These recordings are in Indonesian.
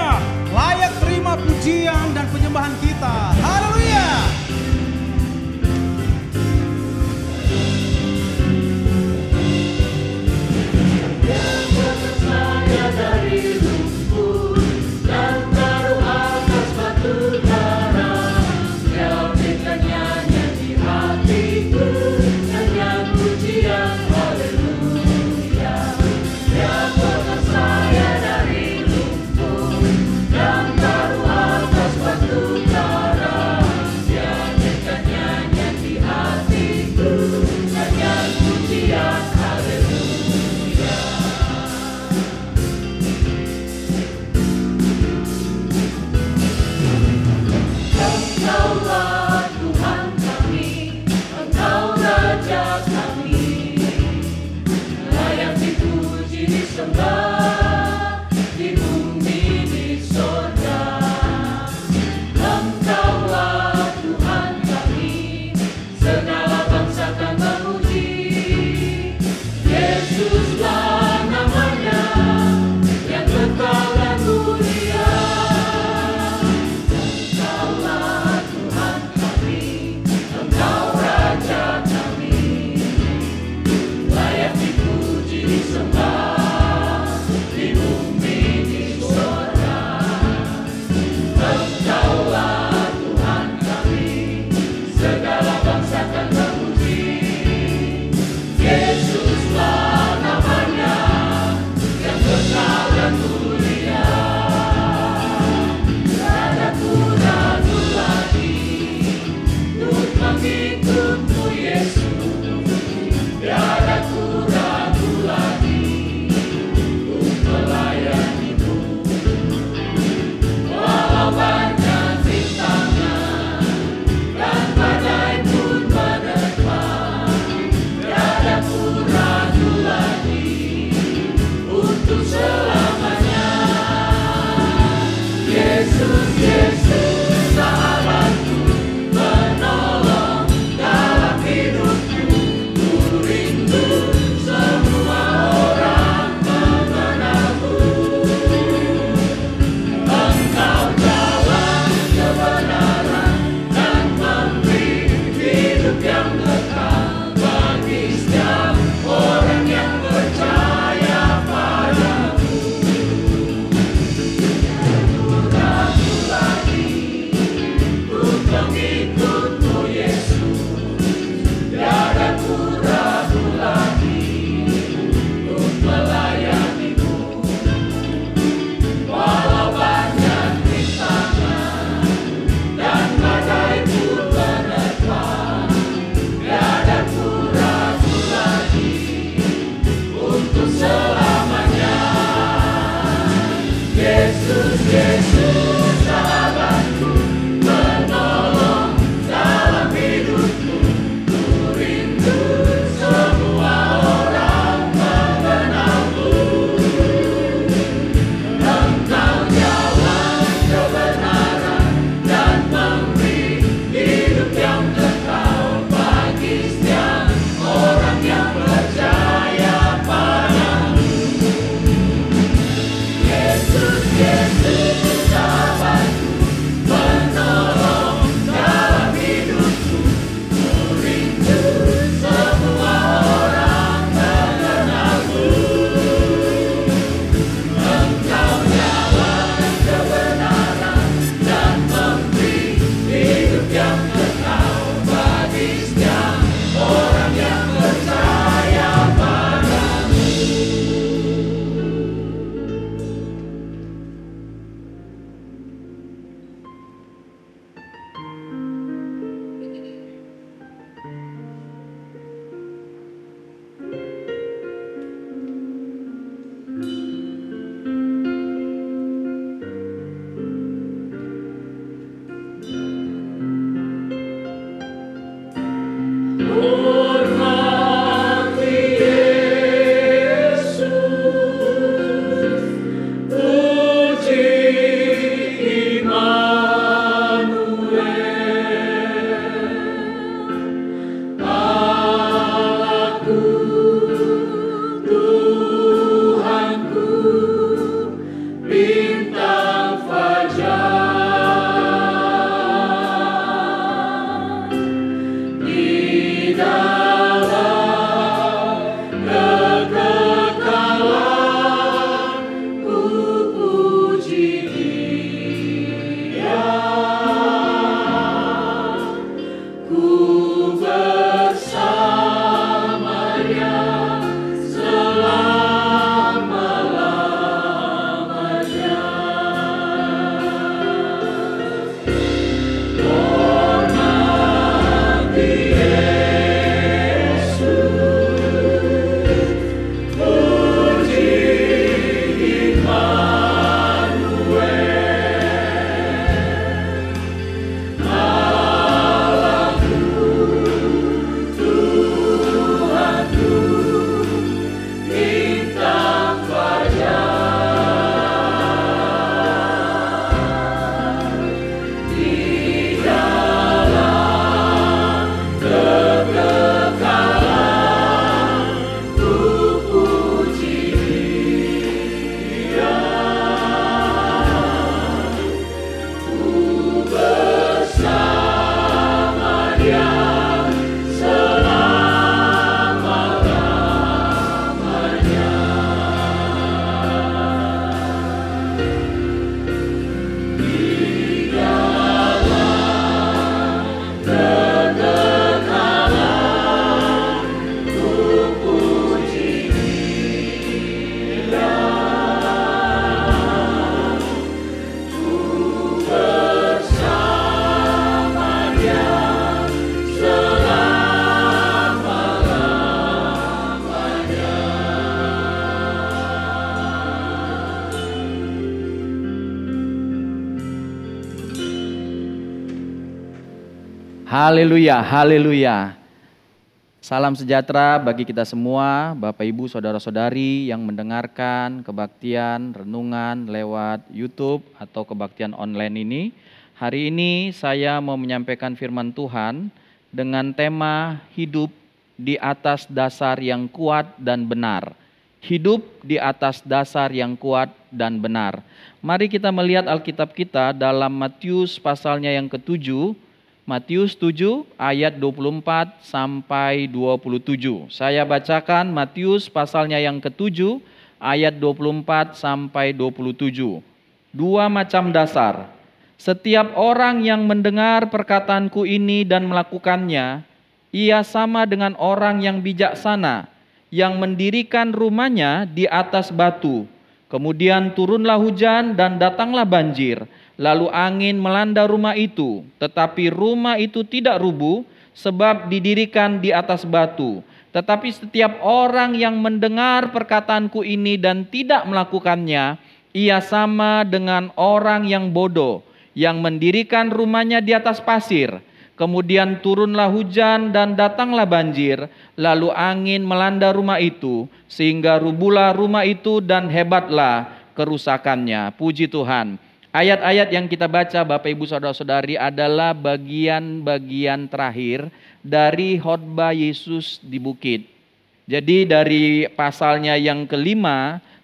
Dia layak terima pujian dan penyembahan kita. Haleluya. Yesus Haleluya, haleluya. Salam sejahtera bagi kita semua, Bapak Ibu, Saudara-saudari yang mendengarkan kebaktian renungan lewat YouTube atau kebaktian online ini. Hari ini saya mau menyampaikan firman Tuhan dengan tema hidup di atas dasar yang kuat dan benar. Hidup di atas dasar yang kuat dan benar. Mari kita melihat Alkitab kita dalam Matius pasalnya yang ke-7, Matius 7 ayat 24 sampai 27. Saya bacakan Matius pasalnya yang ke-7 ayat 24 sampai 27. Dua macam dasar. Setiap orang yang mendengar perkataanku ini dan melakukannya, ia sama dengan orang yang bijaksana yang mendirikan rumahnya di atas batu. Kemudian turunlah hujan dan datanglah banjir. Lalu angin melanda rumah itu, tetapi rumah itu tidak rubuh sebab didirikan di atas batu. Tetapi setiap orang yang mendengar perkataanku ini dan tidak melakukannya, ia sama dengan orang yang bodoh, yang mendirikan rumahnya di atas pasir. Kemudian turunlah hujan dan datanglah banjir, lalu angin melanda rumah itu, sehingga rubuhlah rumah itu dan hebatlah kerusakannya. Puji Tuhan. Ayat-ayat yang kita baca Bapak Ibu Saudara-saudari adalah bagian-bagian terakhir dari khotbah Yesus di bukit. Jadi dari pasalnya yang ke-5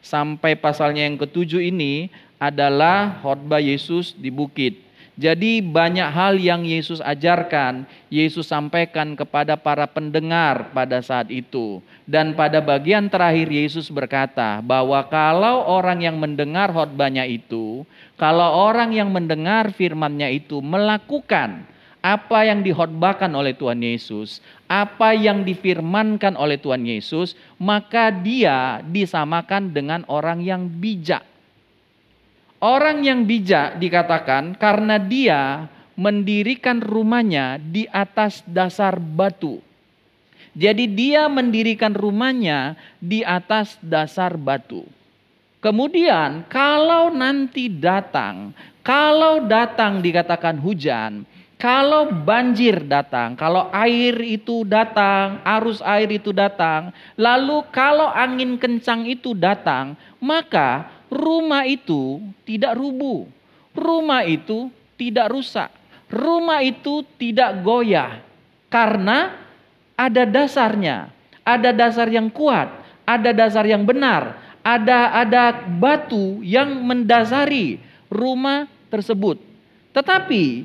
sampai pasalnya yang ke-7 ini adalah khotbah Yesus di bukit. Jadi banyak hal yang Yesus ajarkan, Yesus sampaikan kepada para pendengar pada saat itu. Dan pada bagian terakhir Yesus berkata bahwa kalau orang yang mendengar khotbahnya itu, kalau orang yang mendengar firman-Nya itu melakukan apa yang dikhotbahkan oleh Tuhan Yesus, apa yang difirmankan oleh Tuhan Yesus, maka dia disamakan dengan orang yang bijak. Orang yang bijak dikatakan karena dia mendirikan rumahnya di atas dasar batu. Jadi dia mendirikan rumahnya di atas dasar batu. Kemudian kalau nanti datang, kalau datang dikatakan hujan, kalau banjir datang, kalau air itu datang, arus air itu datang, lalu kalau angin kencang itu datang, maka rumah itu tidak rubuh, rumah itu tidak rusak, rumah itu tidak goyah. Karena ada dasarnya, ada dasar yang kuat, ada dasar yang benar, ada batu yang mendasari rumah tersebut. Tetapi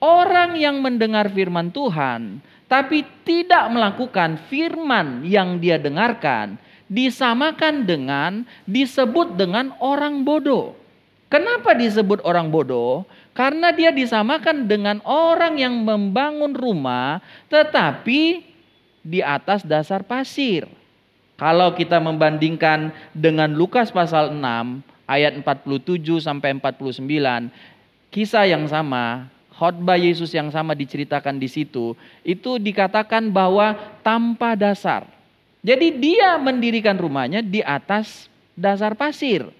orang yang mendengar firman Tuhan, tapi tidak melakukan firman yang dia dengarkan, disebut dengan orang bodoh. Kenapa disebut orang bodoh? Karena dia disamakan dengan orang yang membangun rumah tetapi di atas dasar pasir. Kalau kita membandingkan dengan Lukas pasal 6 ayat 47 sampai 49, kisah yang sama, khotbah Yesus yang sama diceritakan di situ, itu dikatakan bahwa tanpa dasar. Jadi dia mendirikan rumahnya di atas dasar pasir.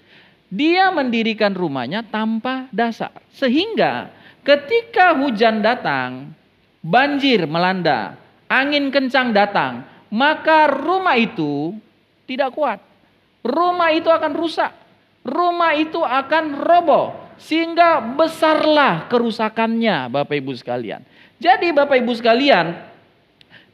Dia mendirikan rumahnya tanpa dasar. Sehingga ketika hujan datang, banjir melanda, angin kencang datang, maka rumah itu tidak kuat. Rumah itu akan rusak. Rumah itu akan roboh. Sehingga besarlah kerusakannya Bapak Ibu sekalian. Jadi Bapak Ibu sekalian,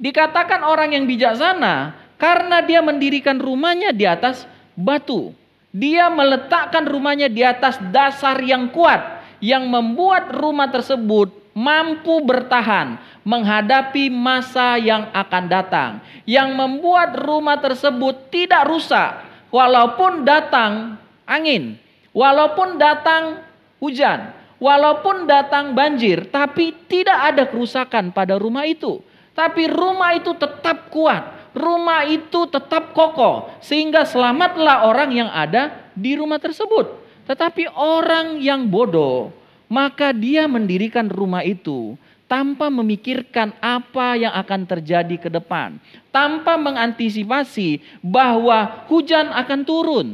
dikatakan orang yang bijaksana karena dia mendirikan rumahnya di atas batu. Dia meletakkan rumahnya di atas dasar yang kuat, yang membuat rumah tersebut mampu bertahan menghadapi masa yang akan datang, yang membuat rumah tersebut tidak rusak walaupun datang angin, walaupun datang hujan, walaupun datang banjir, tapi tidak ada kerusakan pada rumah itu. Tapi rumah itu tetap kuat, rumah itu tetap kokoh, sehingga selamatlah orang yang ada di rumah tersebut. Tetapi orang yang bodoh, maka dia mendirikan rumah itu tanpa memikirkan apa yang akan terjadi ke depan, tanpa mengantisipasi bahwa hujan akan turun,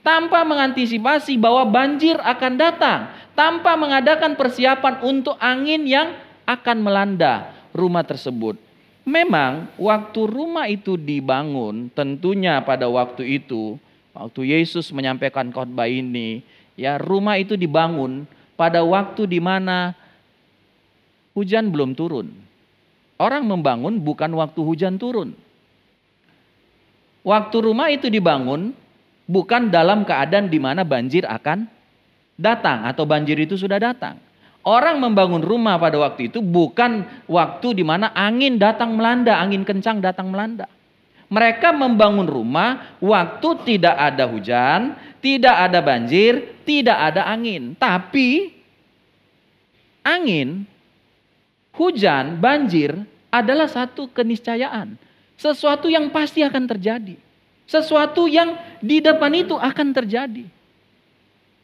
tanpa mengantisipasi bahwa banjir akan datang, tanpa mengadakan persiapan untuk angin yang akan melanda. rumah tersebut. Memang waktu rumah itu dibangun, tentunya pada waktu itu, waktu Yesus menyampaikan khotbah ini, ya rumah itu dibangun pada waktu di mana hujan belum turun. Orang membangun bukan waktu hujan turun. Waktu rumah itu dibangun bukan dalam keadaan di mana banjir akan datang atau banjir itu sudah datang. Orang membangun rumah pada waktu itu bukan waktu di mana angin datang melanda, angin kencang datang melanda. Mereka membangun rumah waktu tidak ada hujan, tidak ada banjir, tidak ada angin. Tapi angin, hujan, banjir adalah satu keniscayaan. Sesuatu yang pasti akan terjadi. Sesuatu yang di depan itu akan terjadi.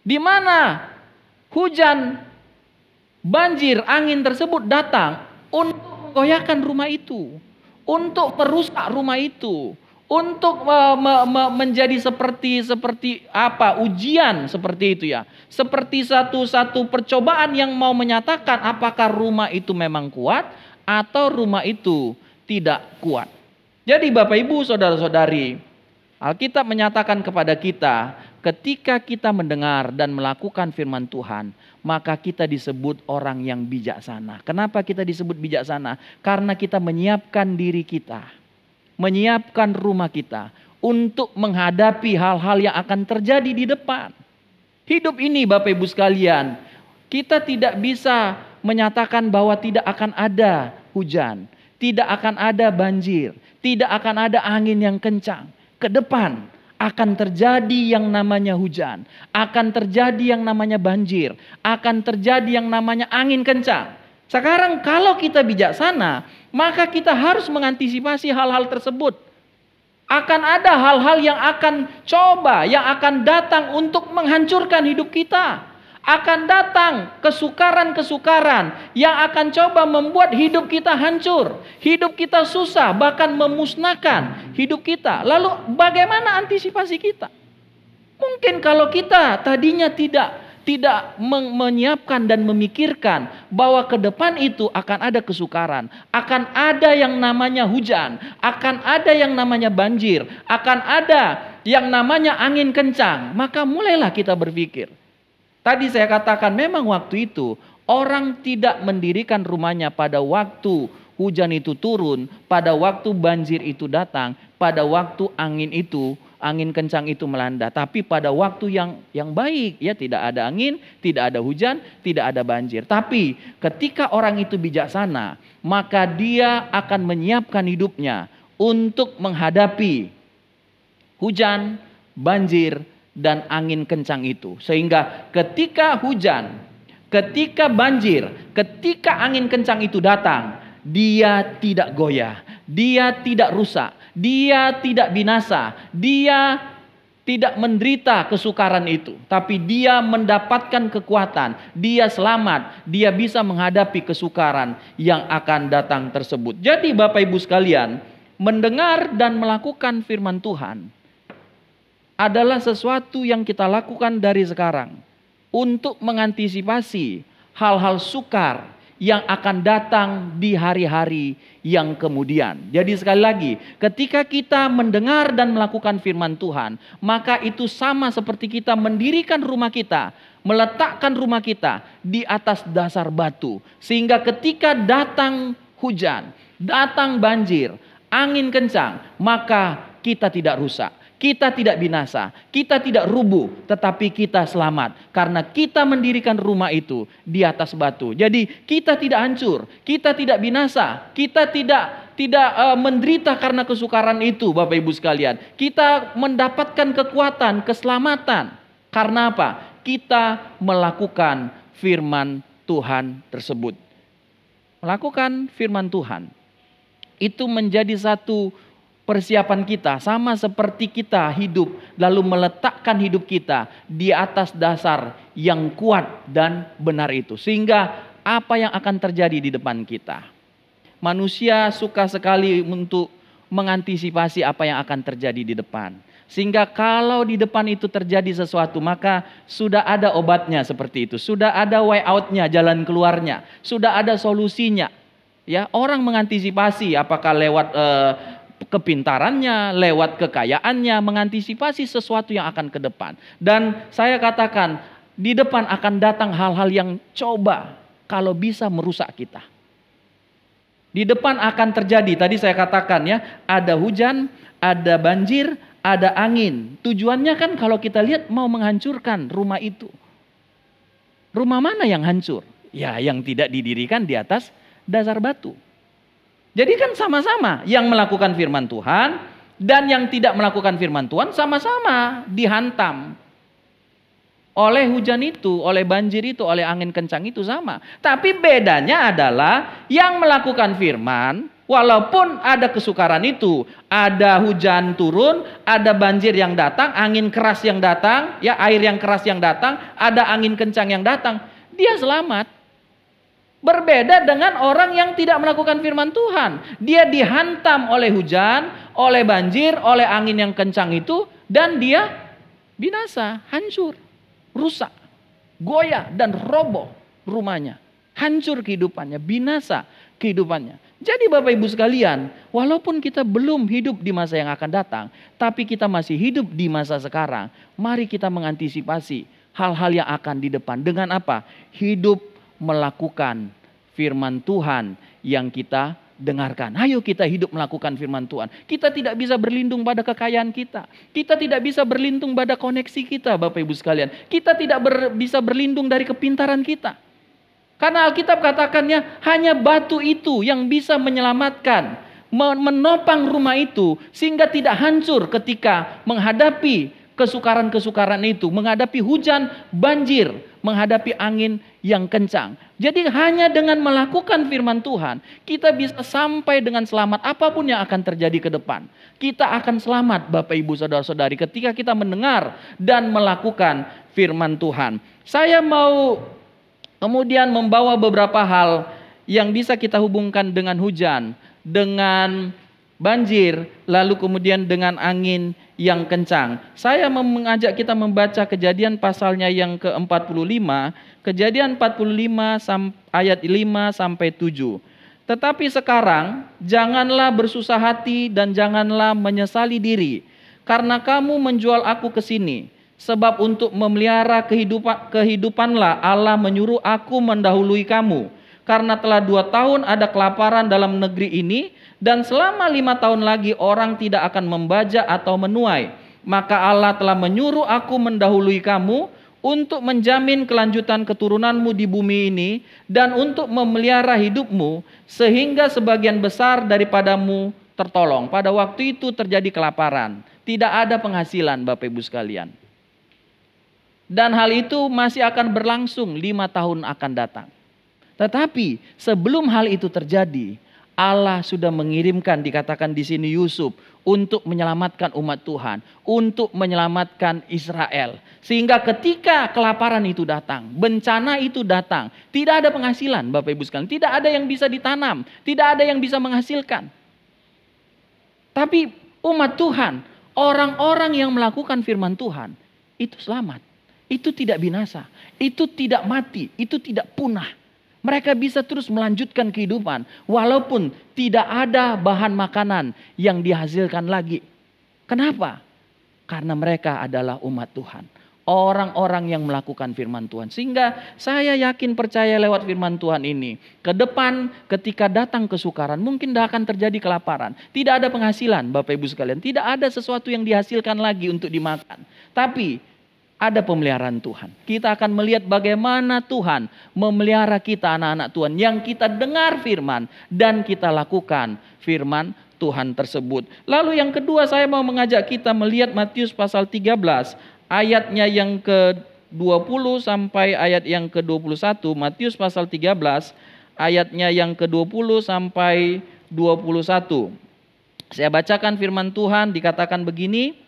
Di mana hujan, banjir, angin tersebut datang untuk menggoyahkan rumah itu. Untuk merusak rumah itu. Untuk menjadi seperti apa ujian seperti itu ya. Seperti satu percobaan yang mau menyatakan apakah rumah itu memang kuat atau rumah itu tidak kuat. Jadi Bapak Ibu Saudara-saudari, Alkitab menyatakan kepada kita, ketika kita mendengar dan melakukan firman Tuhan, maka kita disebut orang yang bijaksana. Kenapa kita disebut bijaksana? Karena kita menyiapkan diri kita, menyiapkan rumah kita untuk menghadapi hal-hal yang akan terjadi di depan. Hidup ini Bapak Ibu sekalian, kita tidak bisa menyatakan bahwa tidak akan ada hujan, tidak akan ada banjir, tidak akan ada angin yang kencang. Ke depan akan terjadi yang namanya hujan, akan terjadi yang namanya banjir, akan terjadi yang namanya angin kencang. Sekarang kalau kita bijaksana, maka kita harus mengantisipasi hal-hal tersebut. Akan ada hal-hal yang akan yang akan datang untuk menghancurkan hidup kita. Akan datang kesukaran-kesukaran yang akan coba membuat hidup kita hancur, hidup kita susah, bahkan memusnahkan hidup kita. Lalu bagaimana antisipasi kita? Mungkin kalau kita tadinya tidak menyiapkan dan memikirkan bahwa ke depan itu akan ada kesukaran, akan ada yang namanya hujan, akan ada yang namanya banjir, akan ada yang namanya angin kencang, maka mulailah kita berpikir. Tadi saya katakan memang waktu itu orang tidak mendirikan rumahnya pada waktu hujan itu turun, pada waktu banjir itu datang, pada waktu angin kencang itu melanda. Tapi pada waktu yang baik, ya tidak ada angin, tidak ada hujan, tidak ada banjir. Tapi ketika orang itu bijaksana, maka dia akan menyiapkan hidupnya untuk menghadapi hujan, banjir, dan angin kencang itu. Sehingga ketika hujan, ketika banjir, ketika angin kencang itu datang, dia tidak goyah, dia tidak rusak, dia tidak binasa, dia tidak menderita kesukaran itu. Tapi dia mendapatkan kekuatan, dia selamat, dia bisa menghadapi kesukaran yang akan datang tersebut. Jadi Bapak Ibu sekalian, mendengar dan melakukan firman Tuhan adalah sesuatu yang kita lakukan dari sekarang untuk mengantisipasi hal-hal sukar yang akan datang di hari-hari yang kemudian. Jadi sekali lagi, ketika kita mendengar dan melakukan firman Tuhan, maka itu sama seperti kita mendirikan rumah kita, meletakkan rumah kita di atas dasar batu. Sehingga ketika datang hujan, datang banjir, angin kencang, maka kita tidak rusak. Kita tidak binasa, kita tidak rubuh, tetapi kita selamat. Karena kita mendirikan rumah itu di atas batu. Jadi kita tidak hancur, kita tidak binasa, kita tidak menderita karena kesukaran itu Bapak Ibu sekalian. Kita mendapatkan kekuatan, keselamatan. Karena apa? Kita melakukan firman Tuhan tersebut. Melakukan firman Tuhan. Itu menjadi satu persiapan kita, sama seperti kita hidup lalu meletakkan hidup kita di atas dasar yang kuat dan benar itu. Sehingga apa yang akan terjadi di depan kita? Manusia suka sekali untuk mengantisipasi apa yang akan terjadi di depan. Sehingga kalau di depan itu terjadi sesuatu, maka sudah ada obatnya seperti itu. Sudah ada way out-nya, jalan keluarnya. Sudah ada solusinya. Ya, orang mengantisipasi apakah lewat kepintarannya, lewat kekayaannya, mengantisipasi sesuatu yang akan ke depan. Dan saya katakan, di depan akan datang hal-hal yang coba kalau bisa merusak kita. Di depan akan terjadi, tadi saya katakan ya, ada hujan, ada banjir, ada angin. Tujuannya kan kalau kita lihat mau menghancurkan rumah itu. Rumah mana yang hancur? Ya, yang tidak didirikan di atas dasar batu. Jadi kan sama-sama yang melakukan firman Tuhan dan yang tidak melakukan firman Tuhan sama-sama dihantam oleh hujan itu, oleh banjir itu, oleh angin kencang itu sama. Tapi bedanya adalah yang melakukan firman, walaupun ada kesukaran itu, ada hujan turun, ada banjir yang datang, angin keras yang datang, ya air yang keras yang datang, ada angin kencang yang datang, dia selamat. Berbeda dengan orang yang tidak melakukan firman Tuhan. Dia dihantam oleh hujan, oleh banjir, oleh angin yang kencang itu, dan dia binasa, hancur, rusak, goyah, dan roboh rumahnya. Hancur kehidupannya, binasa kehidupannya. Jadi Bapak Ibu sekalian, walaupun kita belum hidup di masa yang akan datang, tapi kita masih hidup di masa sekarang. Mari kita mengantisipasi hal-hal yang akan di depan. Dengan apa? Hidup melakukan firman Tuhan yang kita dengarkan. Ayo kita hidup melakukan firman Tuhan. Kita tidak bisa berlindung pada kekayaan kita. Kita tidak bisa berlindung pada koneksi kita, Bapak Ibu sekalian. Kita tidak bisa berlindung dari kepintaran kita. Karena Alkitab katakannya hanya batu itu yang bisa menyelamatkan, menopang rumah itu sehingga tidak hancur ketika menghadapi kesukaran-kesukaran itu, menghadapi hujan, banjir, menghadapi angin yang kencang. Jadi hanya dengan melakukan firman Tuhan, kita bisa sampai dengan selamat apapun yang akan terjadi ke depan. Kita akan selamat Bapak Ibu Saudara-saudari ketika kita mendengar dan melakukan firman Tuhan. Saya mau kemudian membawa beberapa hal yang bisa kita hubungkan dengan hujan, dengan banjir, lalu kemudian dengan angin yang kencang. Saya mengajak kita membaca Kejadian pasalnya yang ke-45, Kejadian 45 ayat 5 sampai 7. Tetapi sekarang janganlah bersusah hati dan janganlah menyesali diri, karena kamu menjual aku ke sini. Sebab untuk memelihara kehidupanlah Allah menyuruh aku mendahului kamu. Karena telah 2 tahun ada kelaparan dalam negeri ini, dan selama 5 tahun lagi orang tidak akan membajak atau menuai. Maka Allah telah menyuruh aku mendahului kamu untuk menjamin kelanjutan keturunanmu di bumi ini, dan untuk memelihara hidupmu, sehingga sebagian besar daripadamu tertolong. Pada waktu itu terjadi kelaparan, tidak ada penghasilan Bapak Ibu sekalian. Dan hal itu masih akan berlangsung 5 tahun akan datang. Tetapi sebelum hal itu terjadi, Allah sudah mengirimkan, dikatakan di sini Yusuf, untuk menyelamatkan umat Tuhan, untuk menyelamatkan Israel. Sehingga ketika kelaparan itu datang, bencana itu datang, tidak ada penghasilan Bapak Ibu sekalian, tidak ada yang bisa ditanam, tidak ada yang bisa menghasilkan. Tapi umat Tuhan, orang-orang yang melakukan firman Tuhan, itu selamat. Itu tidak binasa, itu tidak mati, itu tidak punah. Mereka bisa terus melanjutkan kehidupan walaupun tidak ada bahan makanan yang dihasilkan lagi. Kenapa? Karena mereka adalah umat Tuhan. Orang-orang yang melakukan firman Tuhan. Sehingga saya yakin percaya lewat firman Tuhan ini, ke depan ketika datang kesukaran mungkin tidak akan terjadi kelaparan. Tidak ada penghasilan Bapak Ibu sekalian. Tidak ada sesuatu yang dihasilkan lagi untuk dimakan. Tapi ada pemeliharaan Tuhan. Kita akan melihat bagaimana Tuhan memelihara kita anak-anak Tuhan. Yang kita dengar firman dan kita lakukan firman Tuhan tersebut. Lalu yang kedua saya mau mengajak kita melihat Matius pasal 13. Ayatnya yang ke-20 sampai ayat yang ke-21. Matius pasal 13 ayatnya yang ke-20 sampai 21. Saya bacakan firman Tuhan, dikatakan begini.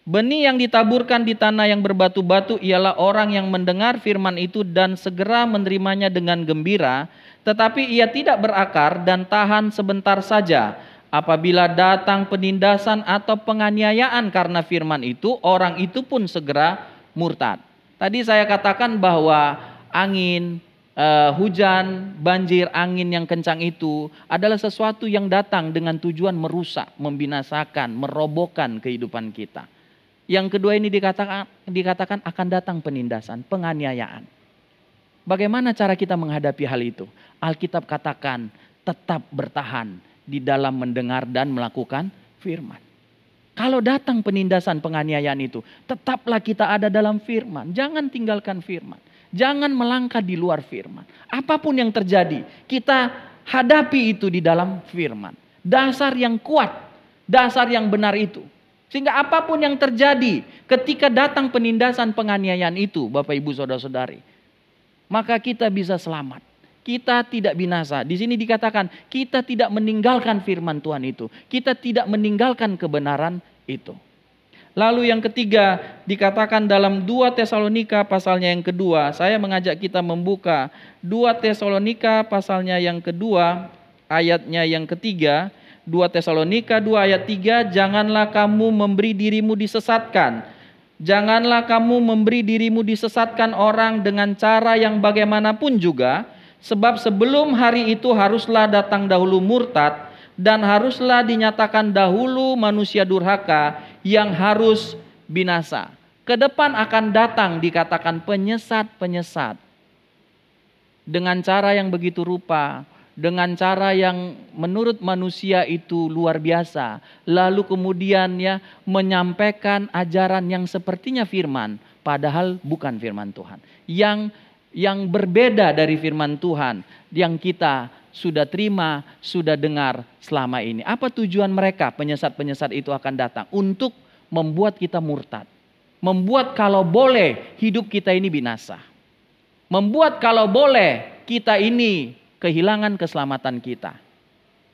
Benih yang ditaburkan di tanah yang berbatu-batu ialah orang yang mendengar firman itu dan segera menerimanya dengan gembira, tetapi ia tidak berakar dan tahan sebentar saja. Apabila datang penindasan atau penganiayaan karena firman itu, orang itu pun segera murtad. Tadi saya katakan bahwa angin, hujan, banjir, angin yang kencang itu adalah sesuatu yang datang dengan tujuan merusak, membinasakan, merobohkan kehidupan kita. Yang kedua ini dikatakan akan datang penindasan, penganiayaan. Bagaimana cara kita menghadapi hal itu? Alkitab katakan tetap bertahan di dalam mendengar dan melakukan firman. Kalau datang penindasan, penganiayaan itu, tetaplah kita ada dalam firman. Jangan tinggalkan firman. Jangan melangkah di luar firman. Apapun yang terjadi, kita hadapi itu di dalam firman. Dasar yang kuat, dasar yang benar itu. Sehingga apapun yang terjadi ketika datang penindasan, penganiayaan itu, Bapak Ibu Saudara-saudari, maka kita bisa selamat. Kita tidak binasa. Di sini dikatakan kita tidak meninggalkan firman Tuhan itu. Kita tidak meninggalkan kebenaran itu. Lalu yang ketiga dikatakan dalam 2 Tesalonika pasalnya yang kedua. Saya mengajak kita membuka 2 Tesalonika pasalnya yang kedua, ayatnya yang ketiga. 2 Tesalonika 2 ayat 3, janganlah kamu memberi dirimu disesatkan. Janganlah kamu memberi dirimu disesatkan orang dengan cara yang bagaimanapun juga. Sebab sebelum hari itu haruslah datang dahulu murtad. Dan haruslah dinyatakan dahulu manusia durhaka yang harus binasa. Ke depan akan datang dikatakan penyesat-penyesat. Dengan cara yang begitu rupa. Dengan cara yang menurut manusia itu luar biasa. Lalu kemudian ya menyampaikan ajaran yang sepertinya firman. Padahal bukan firman Tuhan. Yang berbeda dari firman Tuhan. Yang kita sudah terima, sudah dengar selama ini. Apa tujuan mereka? Penyesat-penyesat itu akan datang. Untuk membuat kita murtad. Membuat kalau boleh hidup kita ini binasa. Membuat kalau boleh kita ini kehilangan keselamatan kita.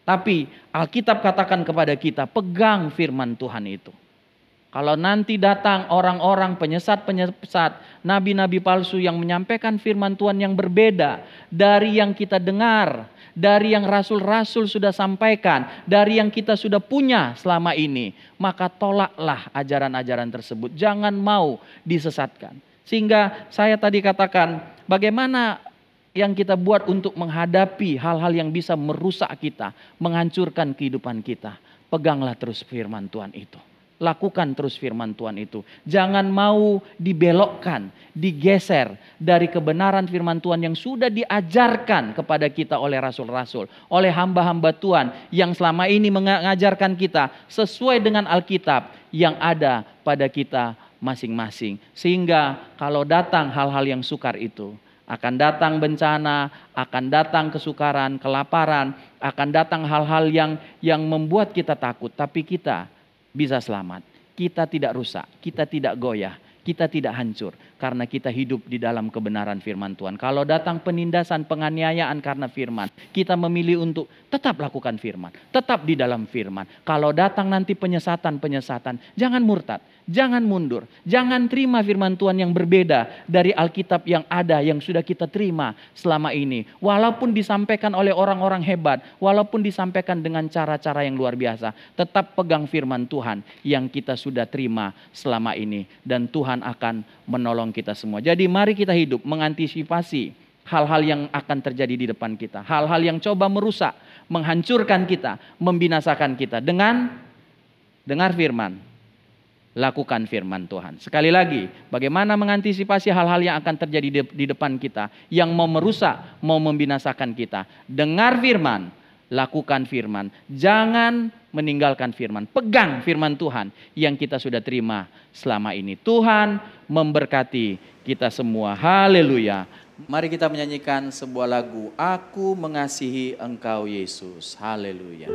Tapi Alkitab katakan kepada kita, pegang firman Tuhan itu. Kalau nanti datang orang-orang penyesat-penyesat, nabi-nabi palsu yang menyampaikan firman Tuhan yang berbeda dari yang kita dengar, dari yang rasul-rasul sudah sampaikan, dari yang kita sudah punya selama ini, maka tolaklah ajaran-ajaran tersebut. Jangan mau disesatkan. Sehingga saya tadi katakan, bagaimana yang kita buat untuk menghadapi hal-hal yang bisa merusak kita, menghancurkan kehidupan kita. Peganglah terus firman Tuhan itu. Lakukan terus firman Tuhan itu. Jangan mau dibelokkan, digeser dari kebenaran firman Tuhan yang sudah diajarkan kepada kita oleh rasul-rasul, oleh hamba-hamba Tuhan yang selama ini mengajarkan kita sesuai dengan Alkitab yang ada pada kita masing-masing. Sehingga kalau datang hal-hal yang sukar itu, akan datang bencana, akan datang kesukaran, kelaparan, akan datang hal-hal yang membuat kita takut. Tapi kita bisa selamat, kita tidak rusak, kita tidak goyah, kita tidak hancur. Karena kita hidup di dalam kebenaran firman Tuhan. Kalau datang penindasan, penganiayaan karena firman, kita memilih untuk tetap lakukan firman, tetap di dalam firman. Kalau datang nanti penyesatan-penyesatan, jangan murtad. Jangan mundur, jangan terima firman Tuhan yang berbeda dari Alkitab yang ada, yang sudah kita terima selama ini. Walaupun disampaikan oleh orang-orang hebat, walaupun disampaikan dengan cara-cara yang luar biasa, tetap pegang firman Tuhan yang kita sudah terima selama ini. Dan Tuhan akan menolong kita semua. Jadi mari kita hidup mengantisipasi hal-hal yang akan terjadi di depan kita. Hal-hal yang coba merusak, menghancurkan kita, membinasakan kita. Dengan dengar firman. Lakukan firman Tuhan. Sekali lagi, bagaimana mengantisipasi hal-hal yang akan terjadi di depan kita, yang mau merusak, mau membinasakan kita. Dengar firman, lakukan firman. Jangan meninggalkan firman. Pegang firman Tuhan yang kita sudah terima selama ini. Tuhan memberkati kita semua. Haleluya. Mari kita menyanyikan sebuah lagu, Aku Mengasihi Engkau Yesus. Haleluya.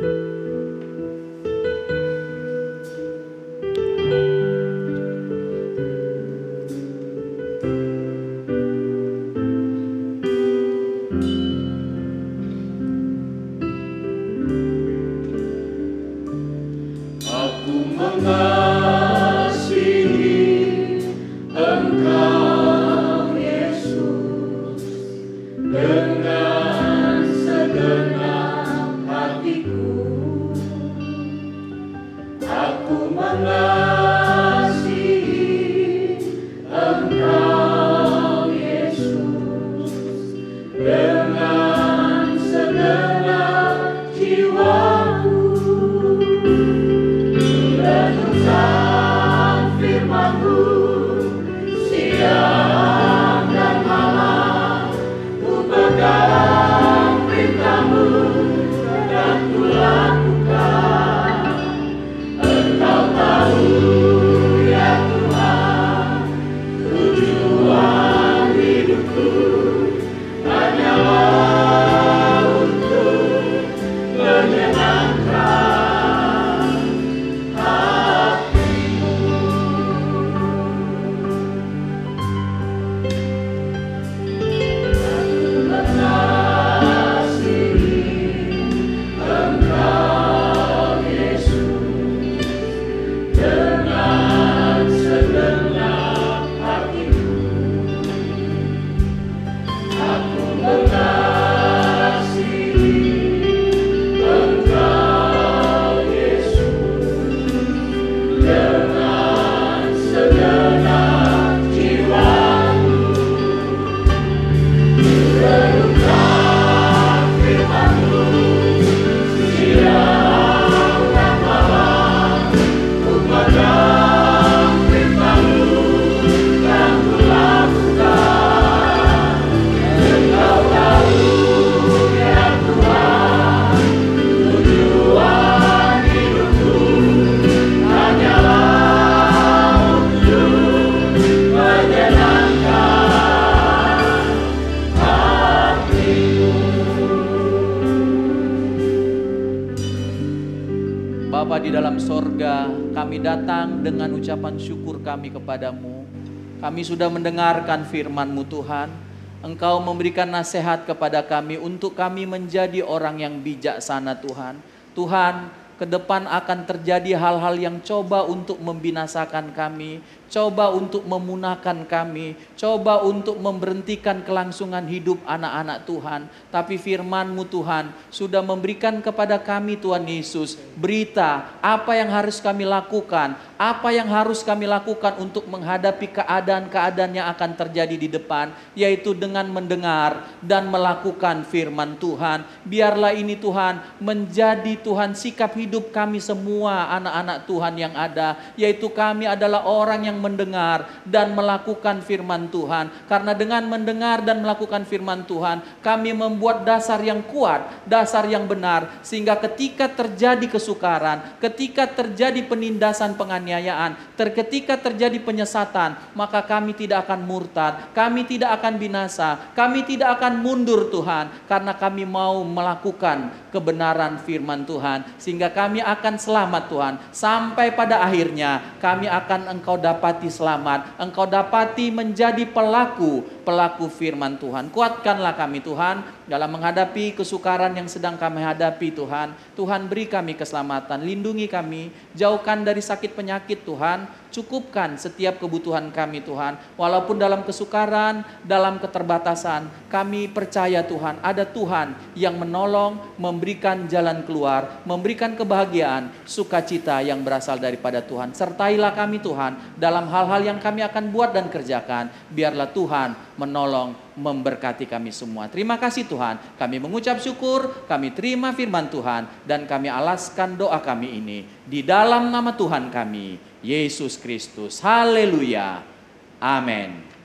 Kami datang dengan ucapan syukur kami kepadamu. Kami sudah mendengarkan firman-Mu Tuhan. Engkau memberikan nasihat kepada kami untuk kami menjadi orang yang bijaksana Tuhan. Tuhan, ke depan akan terjadi hal-hal yang coba untuk membinasakan kami, coba untuk memunahkan kami, coba untuk memberhentikan kelangsungan hidup anak-anak Tuhan. Tapi firman-Mu Tuhan sudah memberikan kepada kami Tuhan Yesus berita apa yang harus kami lakukan, apa yang harus kami lakukan untuk menghadapi keadaan-keadaan yang akan terjadi di depan, yaitu dengan mendengar dan melakukan firman Tuhan. Biarlah ini Tuhan menjadi Tuhan sikap hidup kami semua anak-anak Tuhan yang ada, yaitu kami adalah orang yang mendengar dan melakukan firman Tuhan. Karena dengan mendengar dan melakukan firman Tuhan, kami membuat dasar yang kuat, dasar yang benar, sehingga ketika terjadi kesukaran, ketika terjadi penindasan penganiayaan, ketika terjadi penyesatan, maka kami tidak akan murtad, kami tidak akan binasa, kami tidak akan mundur Tuhan, karena kami mau melakukan kebenaran firman Tuhan, sehingga kami akan selamat Tuhan. Sampai pada akhirnya kami akan Engkau dapati selamat, Engkau dapati menjadi pelaku firman Tuhan. Kuatkanlah kami Tuhan dalam menghadapi kesukaran yang sedang kami hadapi Tuhan. Tuhan beri kami keselamatan, lindungi kami, jauhkan dari sakit penyakit Tuhan, cukupkan setiap kebutuhan kami Tuhan. Walaupun dalam kesukaran, dalam keterbatasan, kami percaya Tuhan, ada Tuhan yang menolong, memberikan jalan keluar, memberikan kebahagiaan, sukacita yang berasal daripada Tuhan. Sertailah kami Tuhan dalam hal-hal yang kami akan buat dan kerjakan. Biarlah Tuhan menolong, memberkati kami semua. Terima kasih Tuhan. Kami mengucap syukur, kami terima firman Tuhan, dan kami alaskan doa kami ini di dalam nama Tuhan kami, Yesus Kristus. Haleluya. Amin.